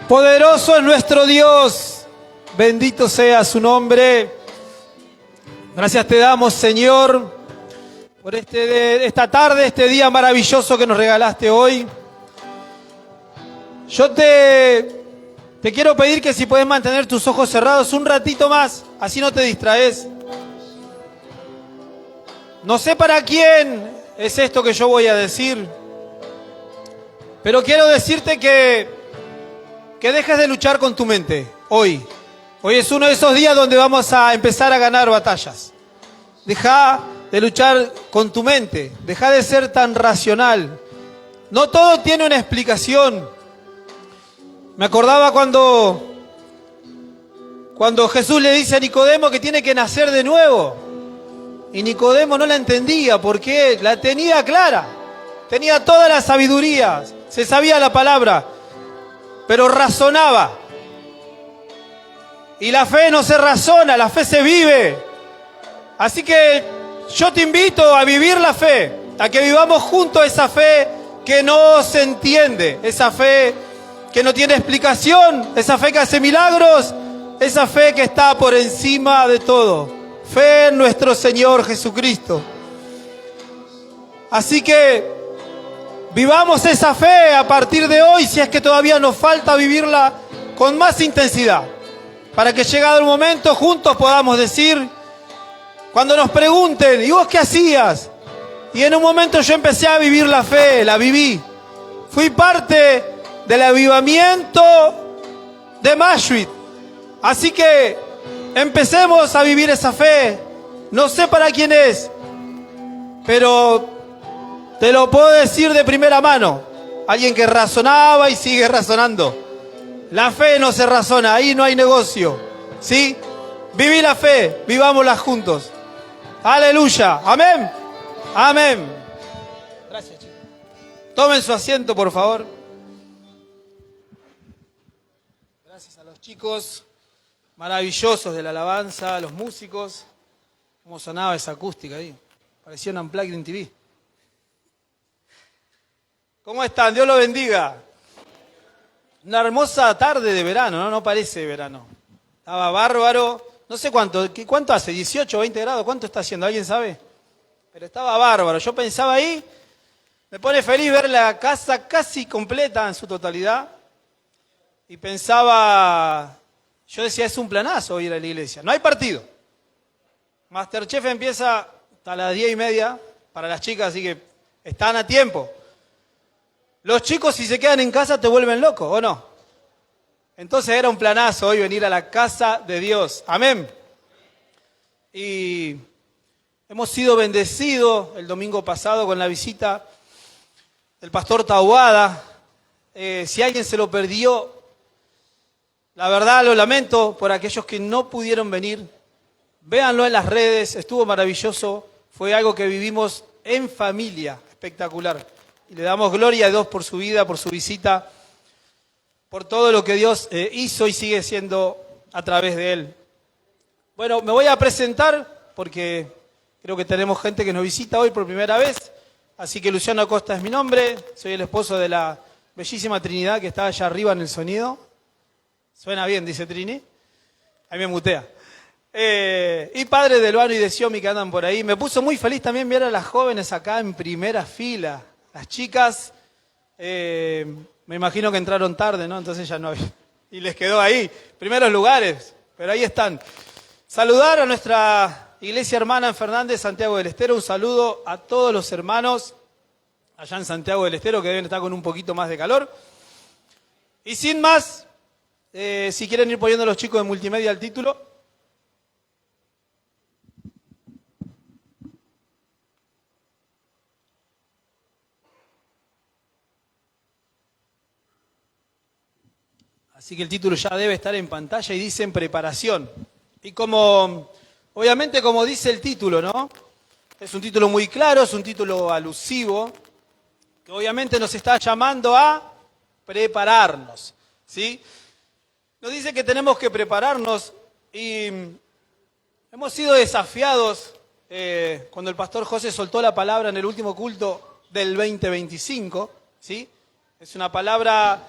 Poderoso es nuestro Dios, bendito sea su nombre. Gracias te damos, Señor, por esta tarde, este día maravilloso que nos regalaste hoy. Yo te quiero pedir que si puedes mantener tus ojos cerrados un ratito más, así no te distraes. No sé para quién es esto que yo voy a decir, pero quiero decirte que dejes de luchar con tu mente hoy. Hoy es uno de esos días donde vamos a empezar a ganar batallas. Deja de luchar con tu mente, deja de ser tan racional. No todo tiene una explicación. Me acordaba cuando Jesús le dice a Nicodemo que tiene que nacer de nuevo. Y Nicodemo no la entendía porque la tenía clara. Tenía toda la sabiduría, se sabía la palabra, pero razonaba. Y la fe no se razona, la fe se vive. Así que yo te invito a vivir la fe, a que vivamos juntos esa fe que no se entiende, esa fe que no tiene explicación, esa fe que hace milagros, esa fe que está por encima de todo. Fe en nuestro Señor Jesucristo. Así que vivamos esa fe a partir de hoy, si es que todavía nos falta vivirla con más intensidad, para que llegado el momento juntos podamos decir, cuando nos pregunten, ¿y vos qué hacías? Y en un momento yo empecé a vivir la fe, la viví. Fui parte del avivamiento de Mashwit. Así que empecemos a vivir esa fe. No sé para quién es, pero te lo puedo decir de primera mano. Alguien que razonaba y sigue razonando. La fe no se razona, ahí no hay negocio. ¿Sí? Viví la fe, vivámosla juntos. Aleluya. Amén. Amén. Gracias, chicos. Tomen su asiento, por favor. Gracias a los chicos maravillosos de la alabanza, a los músicos. Cómo sonaba esa acústica ahí. Parecía un Unplugged en TV. ¿Cómo están? Dios los bendiga. Una hermosa tarde de verano, ¿no? No parece verano. Estaba bárbaro. No sé cuánto hace, 18 o 20 grados. ¿Cuánto está haciendo? ¿Alguien sabe? Pero estaba bárbaro. Yo pensaba ahí, me pone feliz ver la casa casi completa en su totalidad. Y pensaba, yo decía, es un planazo ir a la iglesia. No hay partido. Masterchef empieza hasta las 10:30 para las chicas, así que están a tiempo. Los chicos, si se quedan en casa, te vuelven loco, ¿o no? Entonces era un planazo hoy venir a la casa de Dios. Amén. Y hemos sido bendecidos el domingo pasado con la visita del pastor Tahuada. Si alguien se lo perdió, la verdad lo lamento por aquellos que no pudieron venir. Véanlo en las redes, estuvo maravilloso. Fue algo que vivimos en familia, espectacular. Y le damos gloria a Dios por su vida, por su visita, por todo lo que Dios hizo y sigue siendo a través de él. Bueno, me voy a presentar porque creo que tenemos gente que nos visita hoy por primera vez. Así que Luciano Acosta es mi nombre, soy el esposo de la bellísima Trinidad que está allá arriba en el sonido. Suena bien, dice Trini. Ahí me mutea. Y padre de Luano y de Xiomi que andan por ahí. Me puso muy feliz también ver a las jóvenes acá en primera fila. Las chicas, me imagino que entraron tarde, ¿no? Entonces ya no había. Y les quedó ahí, primeros lugares, pero ahí están. Saludar a nuestra iglesia hermana en Fernández, Santiago del Estero. Un saludo a todos los hermanos allá en Santiago del Estero que deben estar con un poquito más de calor. Y sin más, si quieren ir poniendo los chicos de multimedia el título. Así que el título ya debe estar en pantalla y dice en preparación. Y obviamente como dice el título, ¿no? Es un título muy claro, es un título alusivo, que obviamente nos está llamando a prepararnos, ¿sí? Nos dice que tenemos que prepararnos y hemos sido desafiados cuando el pastor José soltó la palabra en el último culto del 2025, ¿sí? Es una palabra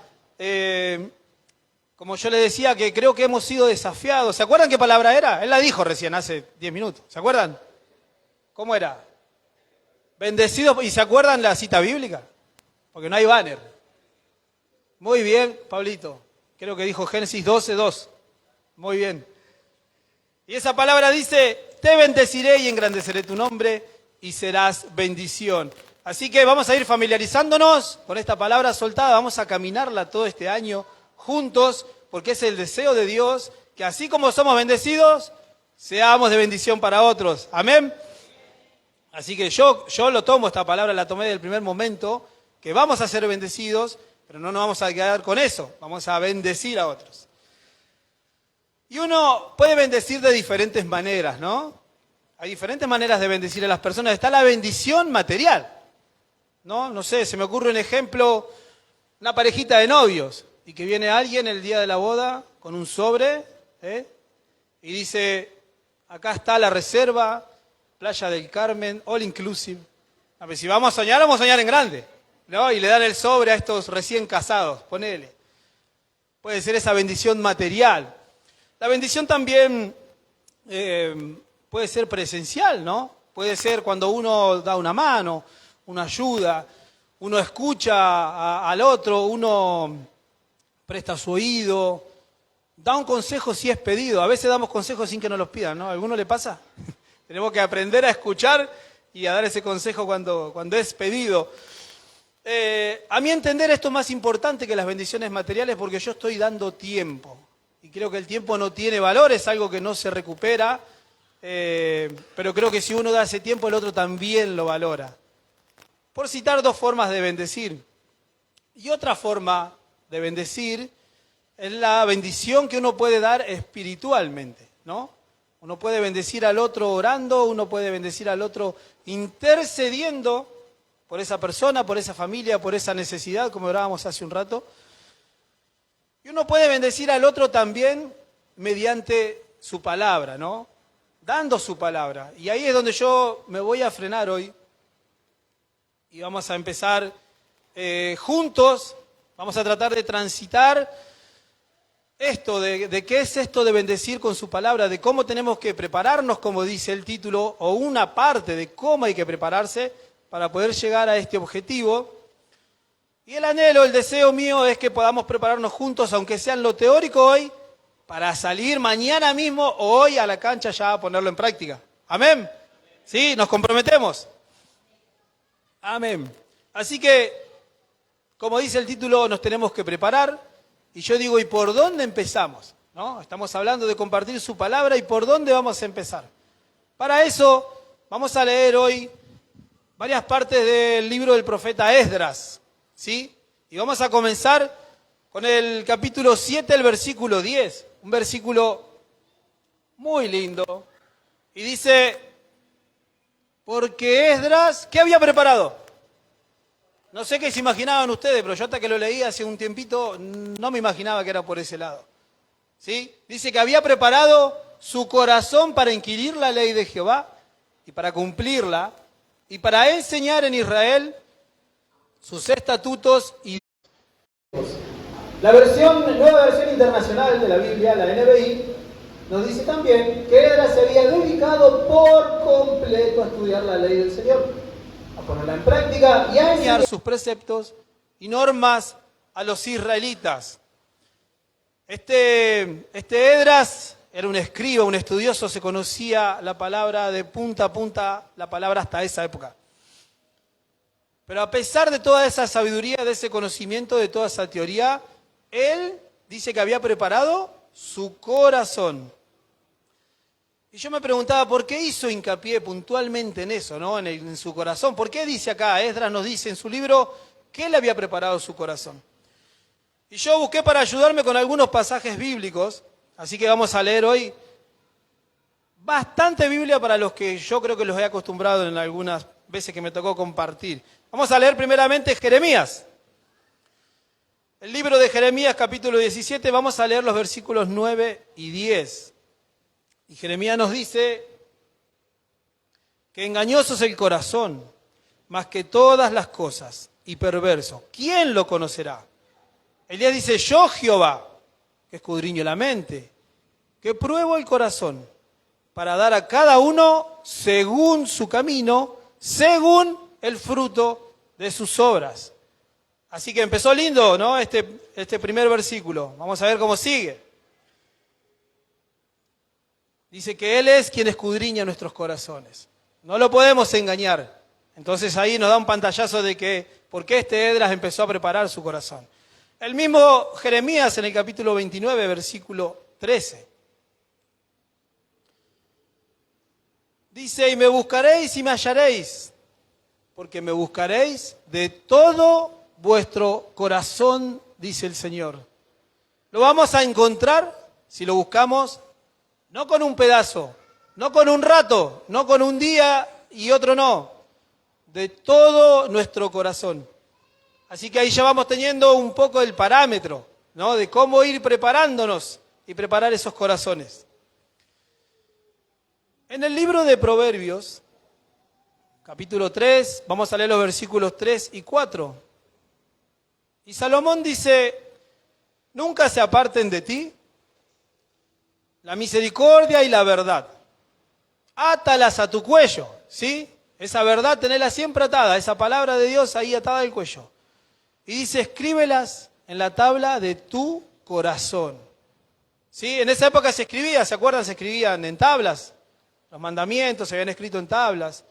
como yo le decía, que creo que hemos sido desafiados. ¿Se acuerdan qué palabra era? Él la dijo recién, hace 10 minutos. ¿Se acuerdan? ¿Cómo era? Bendecidos. ¿Y se acuerdan la cita bíblica? Porque no hay banner. Muy bien, Pablito. Creo que dijo Génesis 12:2. Muy bien. Y esa palabra dice, te bendeciré y engrandeceré tu nombre y serás bendición. Así que vamos a ir familiarizándonos con esta palabra soltada, vamos a caminarla todo este año juntos, porque es el deseo de Dios que así como somos bendecidos, seamos de bendición para otros. Amén. Así que yo lo tomo, esta palabra la tomé del primer momento, que vamos a ser bendecidos, pero no nos vamos a quedar con eso, vamos a bendecir a otros. Y uno puede bendecir de diferentes maneras, ¿no? Hay diferentes maneras de bendecir a las personas. Está la bendición material, ¿no? No sé, se me ocurre un ejemplo, una parejita de novios, y que viene alguien el día de la boda con un sobre, y dice, acá está la reserva, Playa del Carmen, all inclusive. A ver, si vamos a soñar en grande, ¿no? Y le dan el sobre a estos recién casados, ponele. Puede ser esa bendición material. La bendición también puede ser presencial, ¿no? Puede ser cuando uno da una mano, una ayuda, uno escucha al otro, uno presta su oído, da un consejo si es pedido. A veces damos consejos sin que nos los pidan, ¿no? ¿A alguno le pasa? Tenemos que aprender a escuchar y a dar ese consejo cuando es pedido. A mi entender esto es más importante que las bendiciones materiales porque yo estoy dando tiempo. Y creo que el tiempo no tiene valor, es algo que no se recupera, pero creo que si uno da ese tiempo, el otro también lo valora. Por citar dos formas de bendecir. Y otra forma de bendecir es la bendición que uno puede dar espiritualmente, ¿no? Uno puede bendecir al otro orando, uno puede bendecir al otro intercediendo por esa persona, por esa familia, por esa necesidad, como hablábamos hace un rato. Y uno puede bendecir al otro también mediante su palabra, ¿no? Dando su palabra. Y ahí es donde yo me voy a frenar hoy. Y vamos a empezar juntos, vamos a tratar de transitar esto, de qué es esto de bendecir con su palabra, de cómo tenemos que prepararnos, como dice el título, o una parte de cómo hay que prepararse para poder llegar a este objetivo. Y el anhelo, el deseo mío es que podamos prepararnos juntos, aunque sea en lo teórico hoy, para salir mañana mismo o hoy a la cancha ya a ponerlo en práctica. ¿Amén? ¿Sí? ¿Nos comprometemos? Amén. Así que, como dice el título, nos tenemos que preparar. Y yo digo, ¿y por dónde empezamos? ¿No? Estamos hablando de compartir su palabra, ¿y por dónde vamos a empezar? Para eso, vamos a leer hoy varias partes del libro del profeta Esdras, ¿sí? Y vamos a comenzar con el capítulo 7, el versículo 10, un versículo muy lindo. Y dice, porque Esdras, ¿qué había preparado? No sé qué se imaginaban ustedes, pero yo hasta que lo leí hace un tiempito no me imaginaba que era por ese lado. ¿Sí? Dice que había preparado su corazón para inquirir la ley de Jehová y para cumplirla y para enseñar en Israel sus estatutos y... La nueva versión internacional de la Biblia, la NBI, nos dice también que Esdras se había dedicado por completo a estudiar la ley del Señor, a ponerla en práctica y a enseñar sus preceptos y normas a los israelitas. Este Esdras era un escriba, un estudioso, se conocía la palabra de punta a punta, la palabra hasta esa época. Pero a pesar de toda esa sabiduría, de ese conocimiento, de toda esa teoría, él dice que había preparado su corazón. Y yo me preguntaba, ¿por qué hizo hincapié puntualmente en eso, ¿no? En su corazón? ¿Por qué dice acá, Esdras nos dice en su libro, que él había preparado su corazón? Y yo busqué para ayudarme con algunos pasajes bíblicos, así que vamos a leer hoy bastante Biblia para los que yo creo que los he acostumbrado en algunas veces que me tocó compartir. Vamos a leer primeramente Jeremías. El libro de Jeremías, capítulo 17, vamos a leer los versículos 9 y 10. Y Jeremías nos dice que engañoso es el corazón, más que todas las cosas, y perverso. ¿Quién lo conocerá? Elías dice, yo Jehová, que escudriño la mente, que pruebo el corazón, para dar a cada uno según su camino, según el fruto de sus obras. Así que empezó lindo, ¿no? Este primer versículo. Vamos a ver cómo sigue. Dice que Él es quien escudriña nuestros corazones. No lo podemos engañar. Entonces ahí nos da un pantallazo de que por qué Esdras empezó a preparar su corazón. El mismo Jeremías en el capítulo 29, versículo 13. Dice, y me buscaréis y me hallaréis, porque me buscaréis de todo vuestro corazón, dice el Señor. Lo vamos a encontrar si lo buscamos, no con un pedazo, no con un rato, no con un día y otro no, de todo nuestro corazón. Así que ahí ya vamos teniendo un poco el parámetro, ¿no? De cómo ir preparándonos y preparar esos corazones. En el libro de Proverbios, capítulo 3, vamos a leer los versículos 3 y 4. Y Salomón dice, nunca se aparten de ti la misericordia y la verdad. Átalas a tu cuello, ¿sí? Esa verdad tenela siempre atada, esa palabra de Dios ahí atada al cuello. Y dice, escríbelas en la tabla de tu corazón. ¿Sí? En esa época se escribía, ¿se acuerdan? Se escribían en tablas. Los mandamientos se habían escrito en tablas.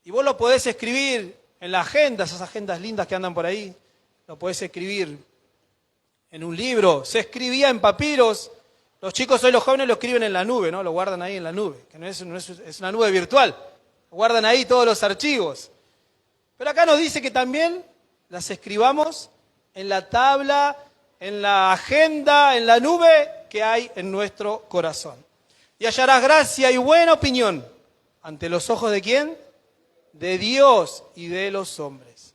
Y vos lo podés escribir en la agenda, esas agendas lindas que andan por ahí. Lo podés escribir en un libro. Se escribía en papiros. Los chicos hoy, los jóvenes, lo escriben en la nube, ¿no? Lo guardan ahí en la nube, que es una nube virtual. Lo guardan ahí todos los archivos. Pero acá nos dice que también las escribamos en la tabla, en la agenda, en la nube que hay en nuestro corazón. Y hallarás gracia y buena opinión ante los ojos de ¿quién? De Dios y de los hombres.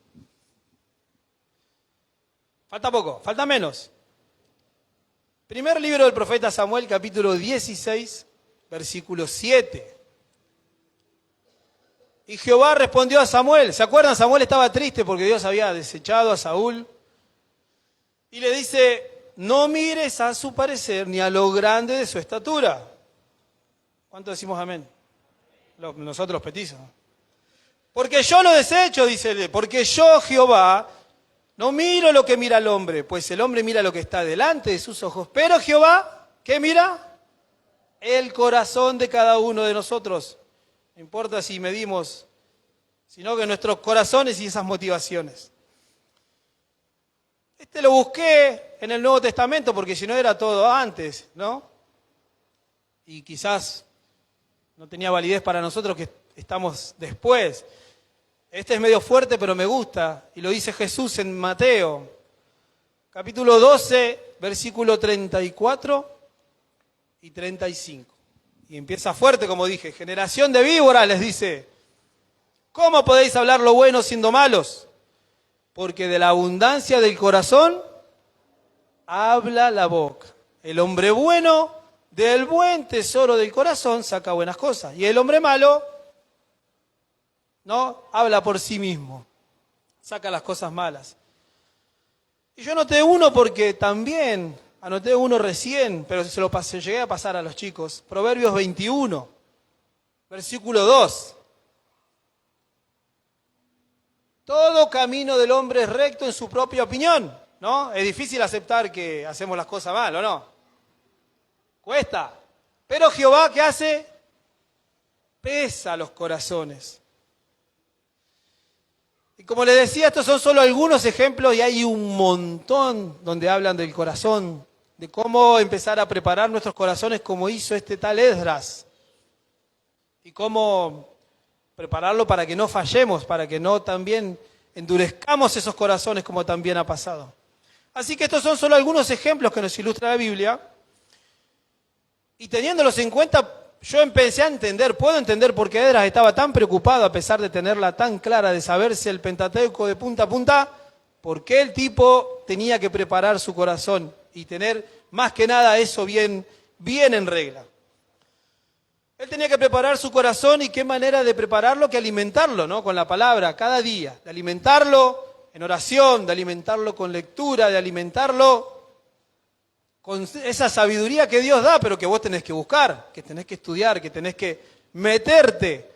Falta poco, falta menos. Primer libro del profeta Samuel, capítulo 16, versículo 7. Y Jehová respondió a Samuel. ¿Se acuerdan? Samuel estaba triste porque Dios había desechado a Saúl. Y le dice, no mires a su parecer ni a lo grande de su estatura. ¿Cuánto decimos amén? Nosotros petizos. Porque yo lo desecho, dice él, porque yo, Jehová, no miro lo que mira el hombre, pues el hombre mira lo que está delante de sus ojos. Pero Jehová, ¿qué mira? El corazón de cada uno de nosotros. No importa si medimos, sino que nuestros corazones y esas motivaciones. Lo busqué en el Nuevo Testamento porque si no era todo antes, ¿no? Y quizás no tenía validez para nosotros que estamos después. Este es medio fuerte, pero me gusta. Y lo dice Jesús en Mateo, capítulo 12, versículo 34 y 35. Y empieza fuerte, como dije. Generación de víboras, les dice. ¿Cómo podéis hablar lo bueno siendo malos? Porque de la abundancia del corazón habla la boca. El hombre bueno del buen tesoro del corazón saca buenas cosas. Y el hombre malo, ¿no? Habla por sí mismo. Saca las cosas malas. Y yo anoté uno porque también, anoté uno recién, pero se lo llegué a pasar a los chicos. Proverbios 21, versículo 2. Todo camino del hombre es recto en su propia opinión, ¿no? Es difícil aceptar que hacemos las cosas mal, ¿o no? Cuesta. Pero Jehová, ¿qué hace? Pesa los corazones. Y como les decía, estos son solo algunos ejemplos y hay un montón donde hablan del corazón, de cómo empezar a preparar nuestros corazones como hizo este tal Esdras. Y cómo prepararlo para que no fallemos, para que no también endurezcamos esos corazones como también ha pasado. Así que estos son solo algunos ejemplos que nos ilustra la Biblia. Y teniéndolos en cuenta, yo empecé a entender, puedo entender por qué Esdras estaba tan preocupado, a pesar de tenerla tan clara, de saberse el Pentateuco de punta a punta, por qué el tipo tenía que preparar su corazón y tener más que nada eso bien en regla. Él tenía que preparar su corazón y qué manera de prepararlo que alimentarlo, ¿no? Con la palabra, cada día. De alimentarlo en oración, de alimentarlo con lectura, de alimentarlo con esa sabiduría que Dios da, pero que vos tenés que buscar, que tenés que estudiar, que tenés que meterte.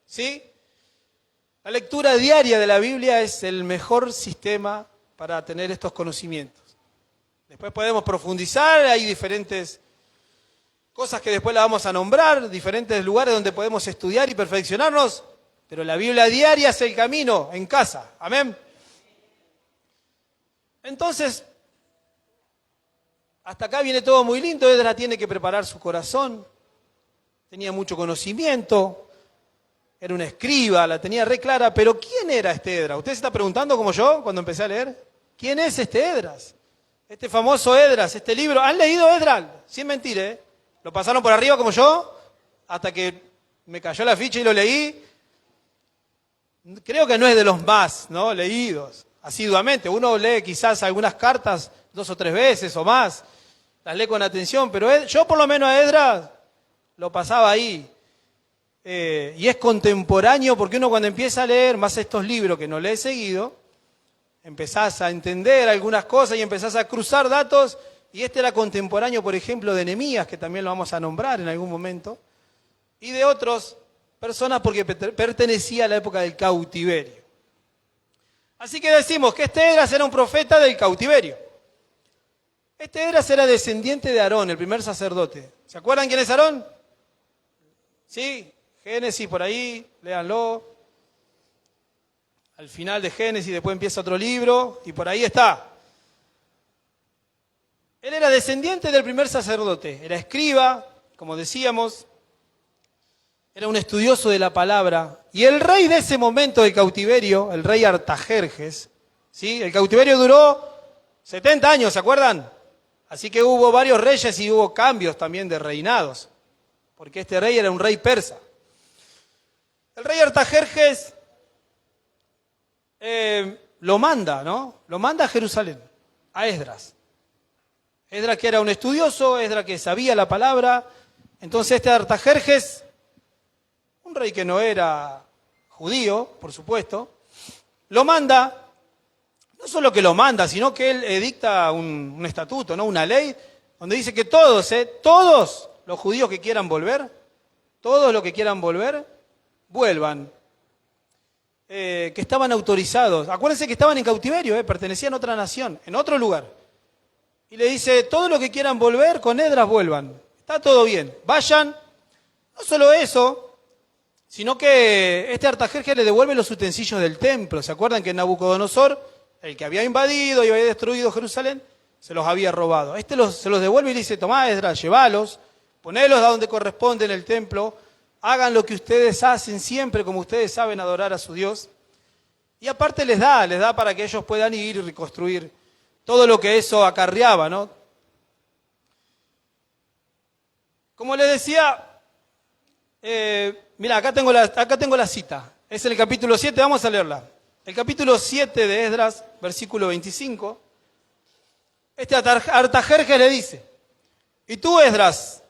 ¿Sí? La lectura diaria de la Biblia es el mejor sistema para tener estos conocimientos. Después podemos profundizar, hay diferentes cosas que después las vamos a nombrar, diferentes lugares donde podemos estudiar y perfeccionarnos, pero la Biblia diaria es el camino en casa. Amén. Entonces, hasta acá viene todo muy lindo. Esdras tiene que preparar su corazón, tenía mucho conocimiento, era un escriba, la tenía re clara, pero ¿quién era este Esdras? ¿Usted se está preguntando como yo cuando empecé a leer? ¿Quién es este Esdras? Este famoso Esdras, este libro. ¿Han leído Esdras? Sin mentir, ¿eh? Lo pasaron por arriba como yo, hasta que me cayó la ficha y lo leí. Creo que no es de los más, ¿no?, leídos asiduamente. Uno lee quizás algunas cartas 2 o 3 veces o más, las lee con atención, pero yo por lo menos a Esdras lo pasaba ahí. Y es contemporáneo, porque uno cuando empieza a leer más estos libros que no lee seguido, empezás a entender algunas cosas y empezás a cruzar datos, y este era contemporáneo, por ejemplo, de Nehemías, que también lo vamos a nombrar en algún momento, y de otras personas porque pertenecía a la época del cautiverio. Así que decimos que este Esdras era un profeta del cautiverio. Este Esdras era descendiente de Aarón, el primer sacerdote. ¿Se acuerdan quién es Aarón? Sí, Génesis por ahí, léanlo. Al final de Génesis después empieza otro libro y por ahí está. Él era descendiente del primer sacerdote, era escriba, como decíamos, era un estudioso de la palabra. Y el rey de ese momento del cautiverio, el rey Artajerjes, ¿sí? El cautiverio duró 70 años, ¿se acuerdan? Así que hubo varios reyes y hubo cambios también de reinados, porque este rey era un rey persa. El rey Artajerjes lo manda, ¿no? Lo manda a Jerusalén, a Esdras. Esdras que era un estudioso, Esdras que sabía la palabra. Entonces este Artajerjes, un rey que no era judío, por supuesto, lo manda. No solo que lo manda, sino que él edicta un estatuto, ¿no?, una ley, donde dice que todos los judíos que quieran volver, todos los que quieran volver, vuelvan. Que estaban autorizados. Acuérdense que estaban en cautiverio, pertenecían a otra nación, en otro lugar. Y le dice, todos los que quieran volver, con Esdras vuelvan. Está todo bien, vayan. No solo eso, sino que este Artajerjes le devuelve los utensilios del templo. ¿Se acuerdan que Nabucodonosor, el que había invadido y había destruido Jerusalén, se los había robado? Se los devuelve y le dice, tomá Esdras, llévalos, ponelos a donde corresponde en el templo, hagan lo que ustedes hacen siempre, como ustedes saben adorar a su Dios. Y aparte les da para que ellos puedan ir y reconstruir todo lo que eso acarreaba, ¿no? Como les decía, mira, acá tengo la cita. Es el capítulo 7, vamos a leerla. El capítulo 7 de Esdras, versículo 25. Este Artajerjes le dice, y tú, Esdras,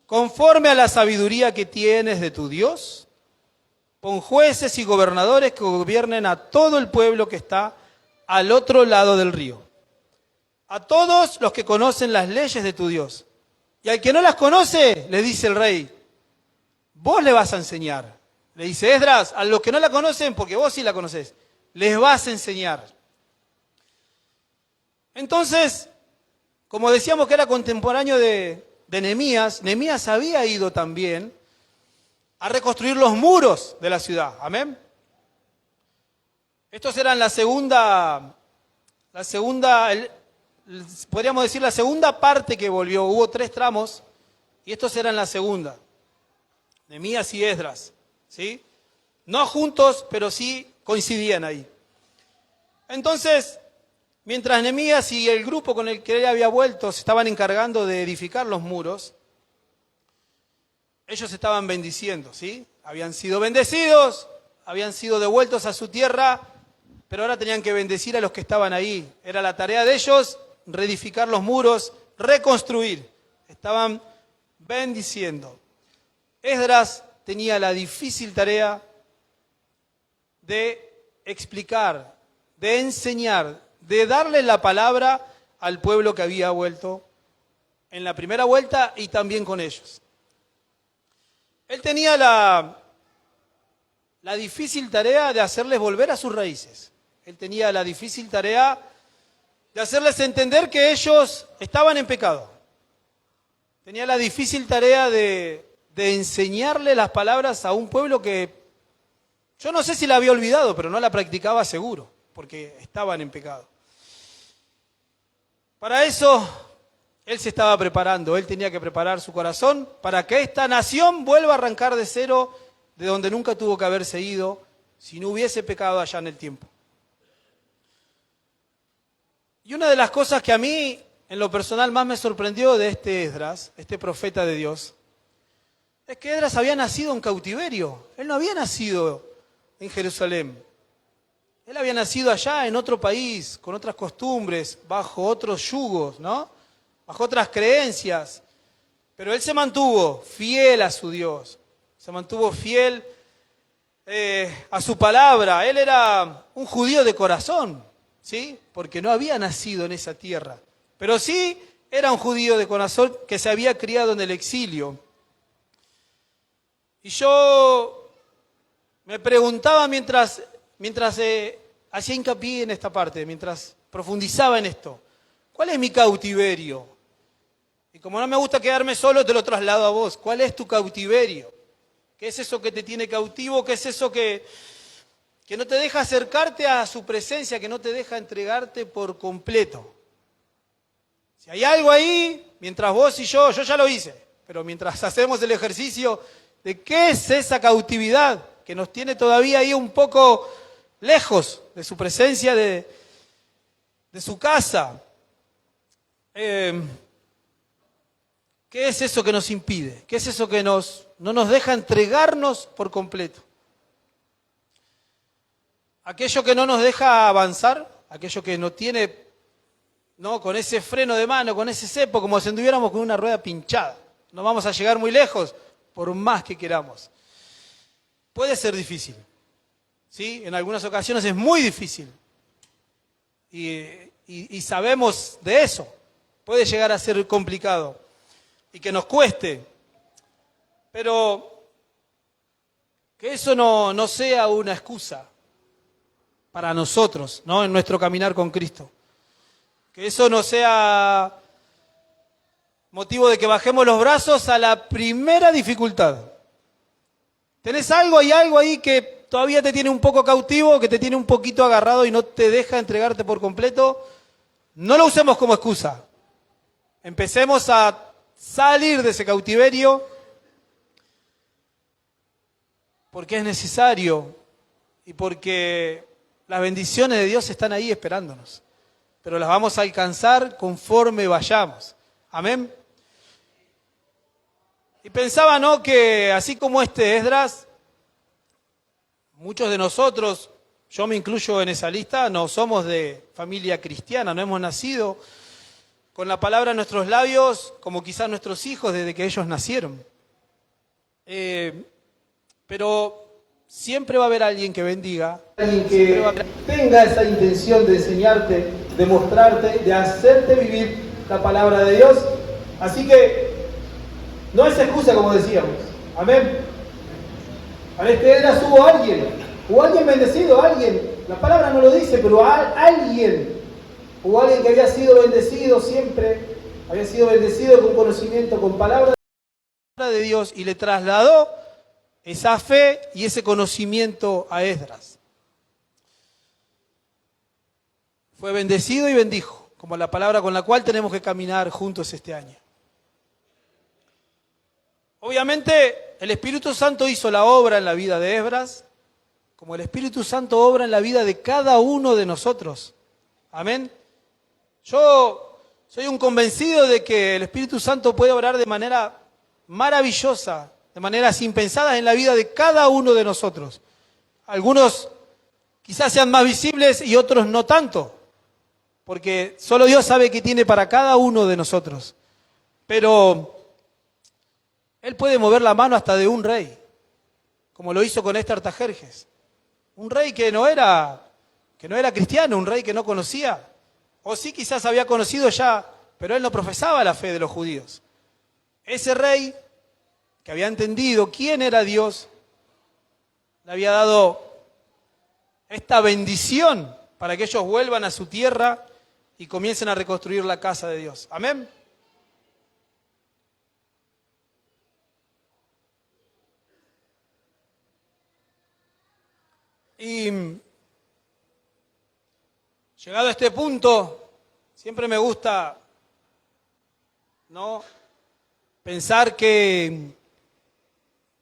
conforme a la sabiduría que tienes de tu Dios, pon jueces y gobernadores que gobiernen a todo el pueblo que está al otro lado del río, a todos los que conocen las leyes de tu Dios. Y al que no las conoce, le dice el rey, vos le vas a enseñar. Le dice Esdras, a los que no la conocen, porque vos sí la conocés, les vas a enseñar. Entonces, como decíamos que era contemporáneo de Nehemías, Nehemías había ido también a reconstruir los muros de la ciudad. Amén. Estos eran podríamos decir la segunda parte que volvió. Hubo 3 tramos y estos eran la segunda. Nehemías y Esdras, ¿sí? No juntos, pero sí coincidían ahí. Entonces, mientras Nehemías y el grupo con el que él había vuelto se estaban encargando de edificar los muros, ellos estaban bendiciendo, ¿sí? Habían sido bendecidos, habían sido devueltos a su tierra, pero ahora tenían que bendecir a los que estaban ahí. Era la tarea de ellos reedificar los muros, reconstruir. Estaban bendiciendo. Esdras tenía la difícil tarea de explicar, de enseñar, de darle la palabra al pueblo que había vuelto en la primera vuelta y también con ellos. Él tenía la difícil tarea de hacerles volver a sus raíces. Él tenía la difícil tarea de hacerles entender que ellos estaban en pecado. Tenía la difícil tarea de enseñarle las palabras a un pueblo que yo no sé si la había olvidado, pero no la practicaba seguro, porque estaban en pecado. Para eso, él se estaba preparando, él tenía que preparar su corazón para que esta nación vuelva a arrancar de cero, de donde nunca tuvo que haberse ido, si no hubiese pecado allá en el tiempo. Y una de las cosas que a mí, en lo personal, más me sorprendió de este Esdras, este profeta de Dios, es que Esdras había nacido en cautiverio. Él no había nacido en Jerusalén. Él había nacido allá en otro país, con otras costumbres, bajo otros yugos, ¿no? Bajo otras creencias. Pero él se mantuvo fiel a su Dios. Se mantuvo fiel a su palabra. Él era un judío de corazón, ¿sí? Porque no había nacido en esa tierra. Pero sí era un judío de corazón que se había criado en el exilio. Y yo me preguntaba mientras hacía hincapié en esta parte, mientras profundizaba en esto, ¿cuál es mi cautiverio? Y como no me gusta quedarme solo, te lo traslado a vos. ¿Cuál es tu cautiverio? ¿Qué es eso que te tiene cautivo? ¿Qué es eso que no te deja acercarte a su presencia, que no te deja entregarte por completo? Si hay algo ahí, mientras vos y yo ya lo hice, pero mientras hacemos el ejercicio de qué es esa cautividad que nos tiene todavía ahí un poco lejos de su presencia, de su casa. ¿Qué es eso que nos impide? ¿Qué es eso que no nos deja entregarnos por completo? Aquello que no nos deja avanzar, aquello que no tiene, ¿no?, con ese freno de mano, con ese cepo, como si anduviéramos con una rueda pinchada. No vamos a llegar muy lejos, por más que queramos. Puede ser difícil, ¿sí? En algunas ocasiones es muy difícil. Y sabemos de eso. Puede llegar a ser complicado y que nos cueste. Pero que eso no sea una excusa para nosotros, ¿no?, en nuestro caminar con Cristo. Que eso no sea motivo de que bajemos los brazos a la primera dificultad. ¿Tenés algo? ¿Hay algo ahí que todavía te tiene un poco cautivo, que te tiene un poquito agarrado y no te deja entregarte por completo? No lo usemos como excusa. Empecemos a salir de ese cautiverio porque es necesario y porque las bendiciones de Dios están ahí esperándonos. Pero las vamos a alcanzar conforme vayamos. Amén. Y pensaba, ¿no?, que así como este Esdras, muchos de nosotros, yo me incluyo en esa lista, no somos de familia cristiana, no hemos nacido con la palabra en nuestros labios como quizás nuestros hijos desde que ellos nacieron. Pero siempre va a haber alguien que bendiga, alguien que tenga esa intención de enseñarte, de mostrarte, de hacerte vivir la palabra de Dios. Así que no es excusa, como decíamos. Amén. Para este Esdras hubo alguien bendecido, alguien. La palabra no lo dice, pero alguien. Hubo alguien que había sido bendecido siempre, había sido bendecido con conocimiento, con palabra de Dios, y le trasladó esa fe y ese conocimiento a Esdras. Fue bendecido y bendijo, como la palabra con la cual tenemos que caminar juntos este año. Obviamente, el Espíritu Santo hizo la obra en la vida de Esdras, como el Espíritu Santo obra en la vida de cada uno de nosotros. Amén. Yo soy un convencido de que el Espíritu Santo puede obrar de manera maravillosa, de maneras impensadas en la vida de cada uno de nosotros. Algunos quizás sean más visibles y otros no tanto, porque solo Dios sabe qué tiene para cada uno de nosotros. Pero Él puede mover la mano hasta de un rey, como lo hizo con este Artajerjes. Un rey que no era cristiano, un rey que no conocía, o sí quizás había conocido ya pero él no profesaba la fe de los judíos. Ese rey, que había entendido quién era Dios, le había dado esta bendición para que ellos vuelvan a su tierra y comiencen a reconstruir la casa de Dios. Amén. Y llegado a este punto, siempre me gusta, ¿no?, pensar qué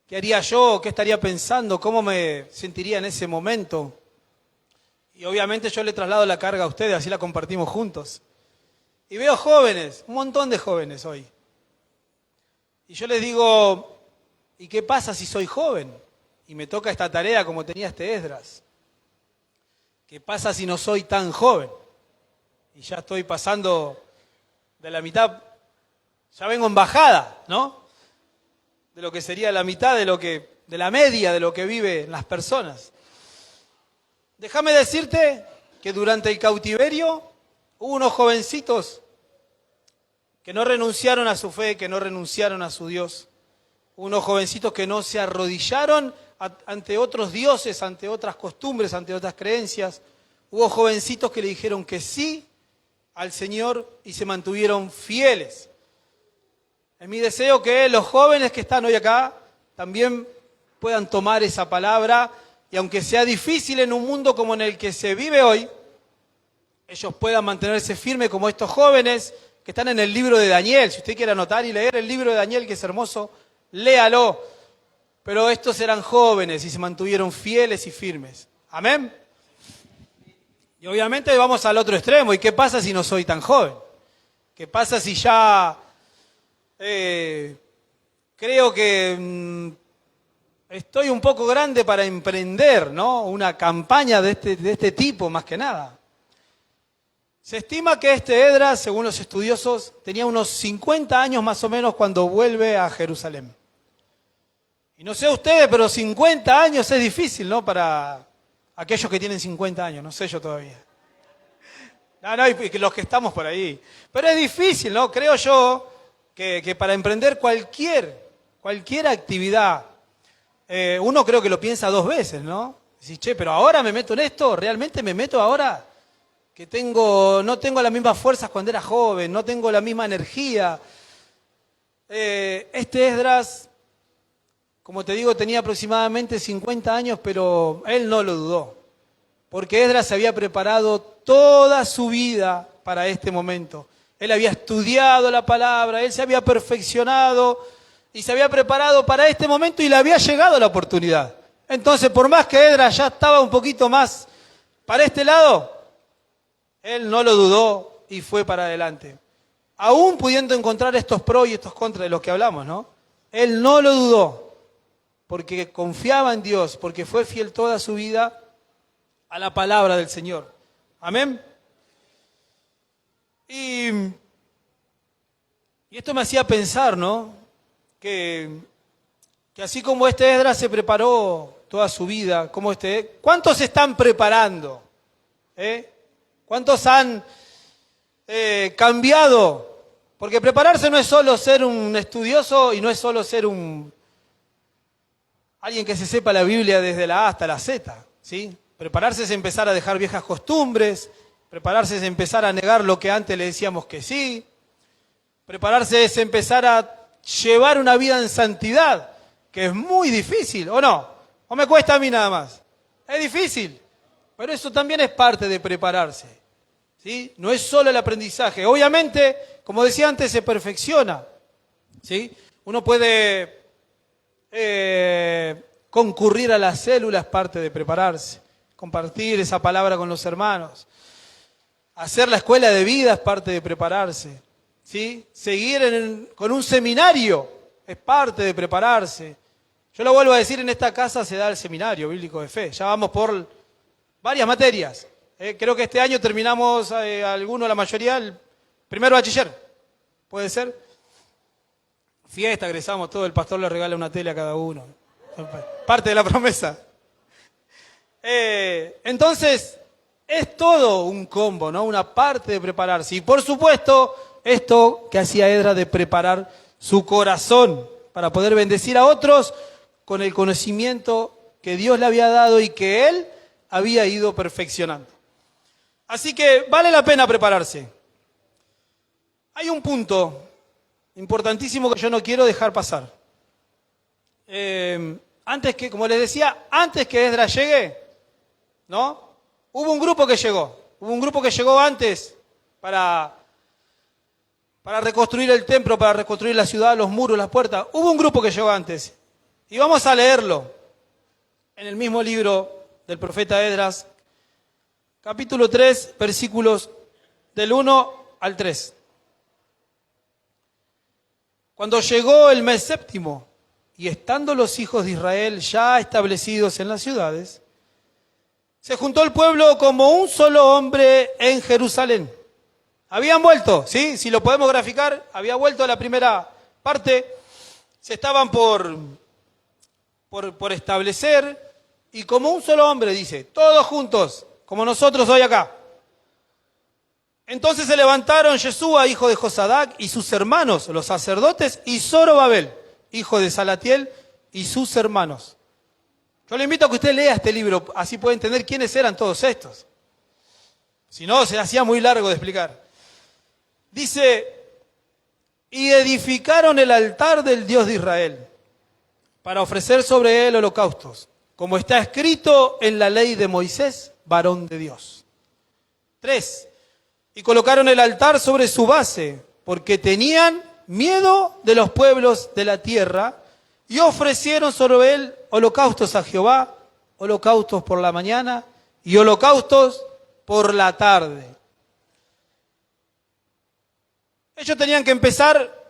haría yo, qué estaría pensando, cómo me sentiría en ese momento. Y obviamente yo le traslado la carga a ustedes, así la compartimos juntos. Y veo jóvenes, un montón de jóvenes hoy. Y yo les digo, ¿y qué pasa si soy joven? Y me toca esta tarea como tenía este Esdras. ¿Qué pasa si no soy tan joven? Y ya estoy pasando de la mitad, ya vengo en bajada, ¿no? De lo que sería la mitad de la media de lo que viven las personas. Déjame decirte que durante el cautiverio hubo unos jovencitos que no renunciaron a su fe, que no renunciaron a su Dios. Unos jovencitos que no se arrodillaron ante otros dioses, ante otras costumbres, ante otras creencias. Hubo jovencitos que le dijeron que sí al Señor y se mantuvieron fieles. Es mi deseo que los jóvenes que están hoy acá también puedan tomar esa palabra y aunque sea difícil en un mundo como en el que se vive hoy, ellos puedan mantenerse firmes como estos jóvenes que están en el libro de Daniel. Si usted quiere anotar y leer el libro de Daniel, que es hermoso, léalo. Pero estos eran jóvenes y se mantuvieron fieles y firmes. Amén. Y obviamente vamos al otro extremo. ¿Y qué pasa si no soy tan joven? ¿Qué pasa si ya creo que estoy un poco grande para emprender, ¿no?, una campaña de este tipo, más que nada? Se estima que este Esdras, según los estudiosos, tenía unos 50 años más o menos cuando vuelve a Jerusalén. Y no sé ustedes, pero 50 años es difícil, ¿no?, para aquellos que tienen 50 años, no sé yo todavía. No, y los que estamos por ahí. Pero es difícil, ¿no? Creo yo que para emprender cualquier actividad, uno creo que lo piensa dos veces, ¿no? Decís, che, pero ahora me meto en esto, ¿realmente me meto ahora? Que no tengo las mismas fuerzas cuando era joven, no tengo la misma energía. Este Esdras, como te digo, tenía aproximadamente 50 años, pero él no lo dudó. Porque Esdras se había preparado toda su vida para este momento. Él había estudiado la palabra, él se había perfeccionado y se había preparado para este momento y le había llegado la oportunidad. Entonces, por más que Esdras ya estaba un poquito más para este lado, él no lo dudó y fue para adelante. Aún pudiendo encontrar estos pros y estos contras de los que hablamos, ¿no? Él no lo dudó, porque confiaba en Dios, porque fue fiel toda su vida a la palabra del Señor. Amén. Y esto me hacía pensar, ¿no?, que así como este Esdras se preparó toda su vida, ¿cuántos se están preparando? ¿Cuántos han cambiado? Porque prepararse no es solo ser un estudioso y no es solo ser alguien que se sepa la Biblia desde la A hasta la Z, ¿sí? Prepararse es empezar a dejar viejas costumbres, prepararse es empezar a negar lo que antes le decíamos que sí, prepararse es empezar a llevar una vida en santidad, que es muy difícil, ¿o no? ¿O me cuesta a mí nada más? Es difícil, pero eso también es parte de prepararse, ¿sí? No es solo el aprendizaje. Obviamente, como decía antes, se perfecciona, ¿sí? Uno puede concurrir a las células, parte de prepararse. Compartir esa palabra con los hermanos. Hacer la escuela de vida es parte de prepararse, ¿sí? Seguir con un seminario es parte de prepararse. Yo lo vuelvo a decir, en esta casa se da el seminario bíblico de fe. Ya vamos por varias materias. Creo que este año terminamos, algunos, la mayoría, el primero bachiller. ¿Puede ser? Fiesta, egresamos todo, el pastor le regala una tele a cada uno. Parte de la promesa. Entonces, es todo un combo, ¿no? Una parte de prepararse. Y por supuesto, esto que hacía Esdras de preparar su corazón para poder bendecir a otros con el conocimiento que Dios le había dado y que él había ido perfeccionando. Así que vale la pena prepararse. Hay un punto importantísimo que yo no quiero dejar pasar. Antes que, como les decía, antes que Esdras llegue, ¿no? Hubo un grupo que llegó antes para reconstruir el templo, para reconstruir la ciudad, los muros, las puertas. Hubo un grupo que llegó antes. Y vamos a leerlo en el mismo libro del profeta Esdras, capítulo 3, versículos del 1 al 3. Cuando llegó el mes séptimo, y estando los hijos de Israel ya establecidos en las ciudades, se juntó el pueblo como un solo hombre en Jerusalén. Habían vuelto, ¿sí? Si lo podemos graficar, había vuelto a la primera parte, se estaban por establecer, y como un solo hombre, dice, todos juntos, como nosotros hoy acá. Entonces se levantaron Yeshúa, hijo de Josadac, y sus hermanos, los sacerdotes, y Zorobabel, hijo de Salatiel, y sus hermanos. Yo le invito a que usted lea este libro, así puede entender quiénes eran todos estos. Si no, se hacía muy largo de explicar. Dice, y edificaron el altar del Dios de Israel, para ofrecer sobre él holocaustos, como está escrito en la ley de Moisés, varón de Dios. 3. Y colocaron el altar sobre su base, porque tenían miedo de los pueblos de la tierra, y ofrecieron sobre él holocaustos a Jehová, holocaustos por la mañana y holocaustos por la tarde. Ellos tenían que empezar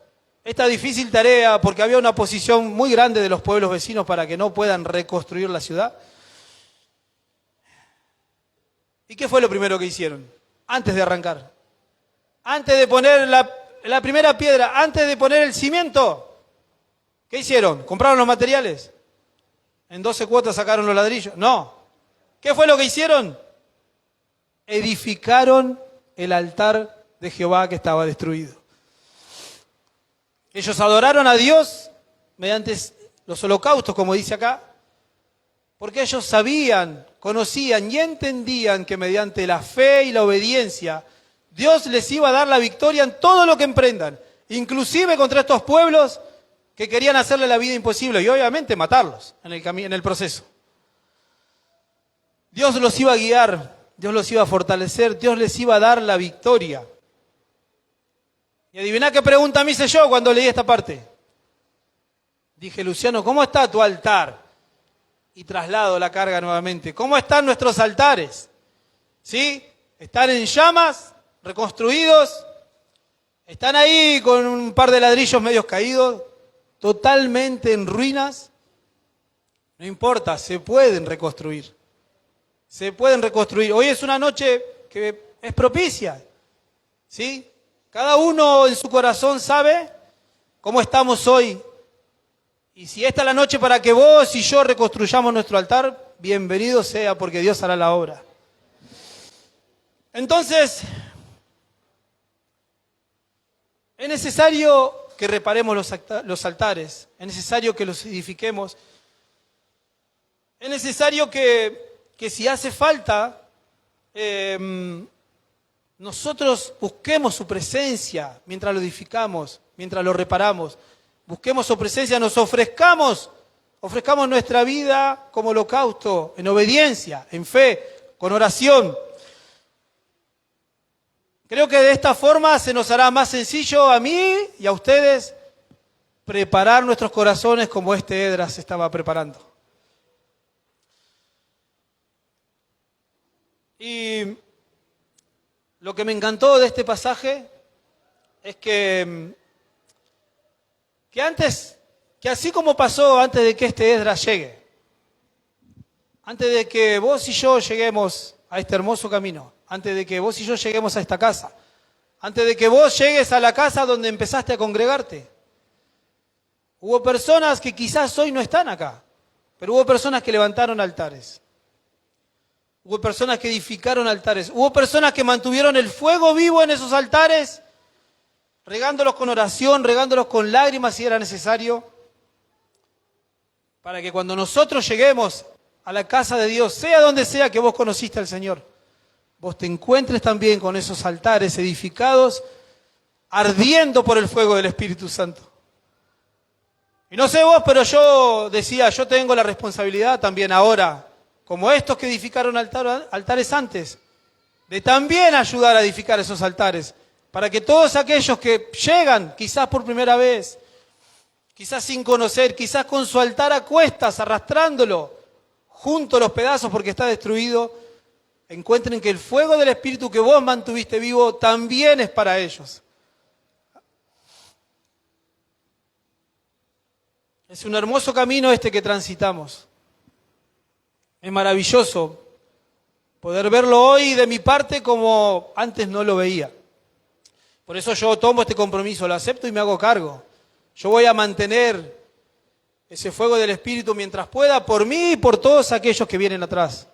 esta difícil tarea porque había una oposición muy grande de los pueblos vecinos para que no puedan reconstruir la ciudad. ¿Y qué fue lo primero que hicieron? Antes de arrancar, antes de poner la primera piedra, antes de poner el cimiento, ¿qué hicieron? ¿Compraron los materiales? ¿En 12 cuotas sacaron los ladrillos? No. ¿Qué fue lo que hicieron? Edificaron el altar de Jehová que estaba destruido. Ellos adoraron a Dios mediante los holocaustos, como dice acá, porque ellos sabían, conocían y entendían que mediante la fe y la obediencia, Dios les iba a dar la victoria en todo lo que emprendan, inclusive contra estos pueblos que querían hacerle la vida imposible y obviamente matarlos en el proceso. Dios los iba a guiar, Dios los iba a fortalecer, Dios les iba a dar la victoria. Y adiviná qué pregunta me hice yo cuando leí esta parte. Dije, Luciano, ¿cómo está tu altar? Y traslado la carga nuevamente. ¿Cómo están nuestros altares? ¿Sí? ¿Están en llamas? ¿Reconstruidos? ¿Están ahí con un par de ladrillos medios caídos? ¿Totalmente en ruinas? No importa, se pueden reconstruir. Se pueden reconstruir. Hoy es una noche que es propicia. ¿Sí? Cada uno en su corazón sabe cómo estamos hoy. Y si esta es la noche para que vos y yo reconstruyamos nuestro altar, bienvenido sea porque Dios hará la obra. Entonces, es necesario que reparemos los altares, es necesario que los edifiquemos, es necesario que si hace falta, nosotros busquemos su presencia mientras lo edificamos, mientras lo reparamos. Busquemos su presencia, nos ofrezcamos nuestra vida como holocausto, en obediencia, en fe, con oración. Creo que de esta forma se nos hará más sencillo a mí y a ustedes preparar nuestros corazones como este Esdras se estaba preparando. Y lo que me encantó de este pasaje es que así como pasó antes de que este Esdras llegue, antes de que vos y yo lleguemos a este hermoso camino, antes de que vos y yo lleguemos a esta casa, antes de que vos llegues a la casa donde empezaste a congregarte, hubo personas que quizás hoy no están acá, pero hubo personas que levantaron altares. Hubo personas que edificaron altares. Hubo personas que mantuvieron el fuego vivo en esos altares regándolos con oración, regándolos con lágrimas si era necesario, para que cuando nosotros lleguemos a la casa de Dios, sea donde sea que vos conociste al Señor, vos te encuentres también con esos altares edificados, ardiendo por el fuego del Espíritu Santo. Y no sé vos, pero yo decía, yo tengo la responsabilidad también ahora, como estos que edificaron altares antes, de también ayudar a edificar esos altares, para que todos aquellos que llegan, quizás por primera vez, quizás sin conocer, quizás con su altar a cuestas, arrastrándolo, junto a los pedazos porque está destruido, encuentren que el fuego del Espíritu que vos mantuviste vivo también es para ellos. Es un hermoso camino este que transitamos. Es maravilloso poder verlo hoy de mi parte como antes no lo veía. Por eso yo tomo este compromiso, lo acepto y me hago cargo. Yo voy a mantener ese fuego del Espíritu mientras pueda, por mí y por todos aquellos que vienen atrás.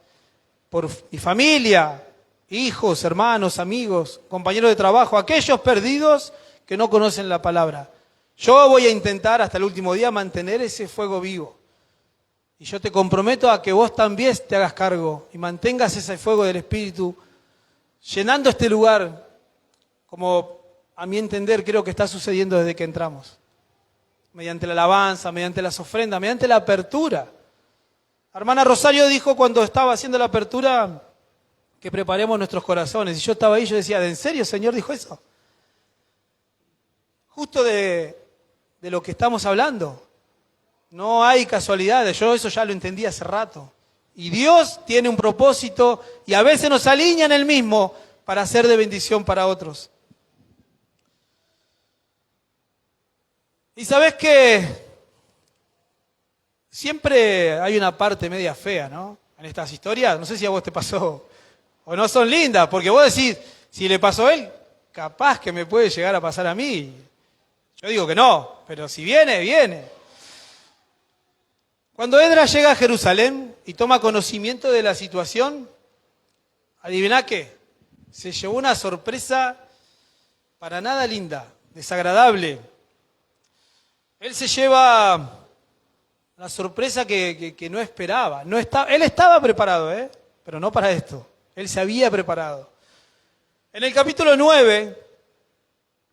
Por mi familia, hijos, hermanos, amigos, compañeros de trabajo, aquellos perdidos que no conocen la palabra. Yo voy a intentar hasta el último día mantener ese fuego vivo. Y yo te comprometo a que vos también te hagas cargo y mantengas ese fuego del Espíritu, llenando este lugar, como a mi entender creo que está sucediendo desde que entramos. Mediante la alabanza, mediante las ofrendas, mediante la apertura. Hermana Rosario dijo cuando estaba haciendo la apertura que preparemos nuestros corazones. Y yo estaba ahí y yo decía, ¿en serio, Señor, dijo eso? Justo de lo que estamos hablando. No hay casualidades, yo eso ya lo entendí hace rato. Y Dios tiene un propósito y a veces nos alinea en el mismo para ser de bendición para otros. Y sabés que siempre hay una parte media fea, ¿no? En estas historias, no sé si a vos te pasó o no son lindas, porque vos decís, si le pasó a él, capaz que me puede llegar a pasar a mí. Yo digo que no, pero si viene, viene. Cuando Esdras llega a Jerusalén y toma conocimiento de la situación, ¿adiviná qué? Se llevó una sorpresa para nada linda, desagradable. Él se lleva la sorpresa que no esperaba. Él estaba preparado, pero no para esto. Él se había preparado. En el capítulo 9,